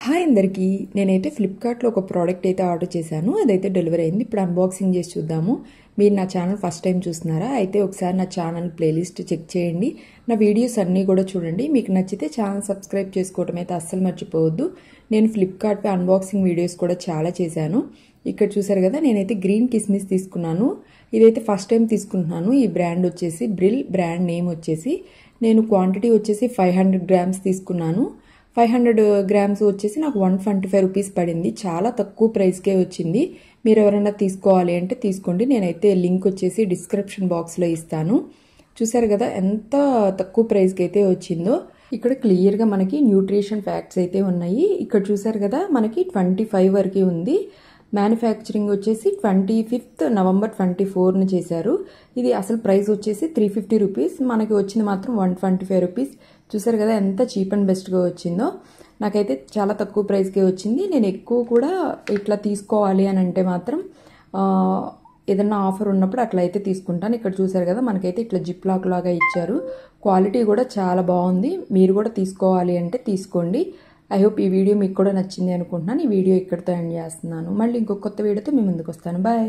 Hi అందరికీ నేనైతే ఫ్లిప్కార్ట్లో ఒక ప్రోడక్ట్ అయితే ఆర్డర్ చేశాను. అదైతే డెలివరీ అయింది. ఇప్పుడు అన్బాక్సింగ్ చేసి చూద్దాము. మీరు నా ఛానల్ ఫస్ట్ టైం చూస్తున్నారా? అయితే ఒకసారి నా ఛానల్ ప్లేలిస్ట్ చెక్ చేయండి. నా వీడియోస్ అన్నీ కూడా చూడండి. మీకు నచ్చితే ఛానల్ సబ్స్క్రైబ్ చేసుకోవడం అయితే అస్సలు మర్చిపోవద్దు. నేను ఫ్లిప్కార్ట్పై అన్బాక్సింగ్ వీడియోస్ కూడా చాలా చేశాను. ఇక్కడ చూసారు కదా, నేనైతే గ్రీన్ కిస్మిస్ తీసుకున్నాను. ఇదైతే ఫస్ట్ టైం తీసుకుంటున్నాను. ఈ బ్రాండ్ వచ్చేసి బ్రిల్, బ్రాండ్ నేమ్ వచ్చేసి నేను క్వాంటిటీ వచ్చేసి 500 గ్రామ్స్ తీసుకున్నాను. 500 గ్రామ్స్ వచ్చేసి నాకు 125 రూపీస్ పడింది. చాలా తక్కువ ప్రైస్కే వచ్చింది. మీరు ఎవరైనా తీసుకోవాలి అంటే తీసుకోండి. నేనైతే లింక్ వచ్చేసి డిస్క్రిప్షన్ బాక్స్లో ఇస్తాను. చూసారు కదా ఎంత తక్కువ ప్రైస్కి అయితే వచ్చిందో. ఇక్కడ క్లియర్గా మనకి న్యూట్రిషన్ ఫ్యాక్ట్స్ అయితే ఉన్నాయి. ఇక్కడ చూసారు కదా, మనకి 25 వరకు ఉంది. మ్యానుఫ్యాక్చరింగ్ వచ్చేసి 25th నవంబర్ 24ని చేశారు. ఇది అసలు ప్రైస్ వచ్చేసి 350 రూపీస్. మనకి వచ్చింది మాత్రం 125 రూపీస్. చూసారు కదా ఎంత చీప్ అండ్ బెస్ట్గా వచ్చిందో. నాకైతే చాలా తక్కువ ప్రైస్కే వచ్చింది. నేను ఎక్కువ కూడా ఇట్లా తీసుకోవాలి అని అంటే మాత్రం ఏదన్నా ఆఫర్ ఉన్నప్పుడు అట్లా అయితే తీసుకుంటాను. ఇక్కడ చూసారు కదా, మనకైతే ఇట్లా జిప్ లాక్ లాగా ఇచ్చారు. క్వాలిటీ కూడా చాలా బాగుంది. మీరు కూడా తీసుకోవాలి అంటే తీసుకోండి. ఐ హోప్ ఈ వీడియో మీకు కూడా నచ్చింది అనుకుంటున్నాను. ఈ వీడియో ఇక్కడితో ఎండ్ చేస్తున్నాను. మళ్ళీ ఇంకొక కొత్త వీడియోతో మీ ముందుకు వస్తాను. బాయ్.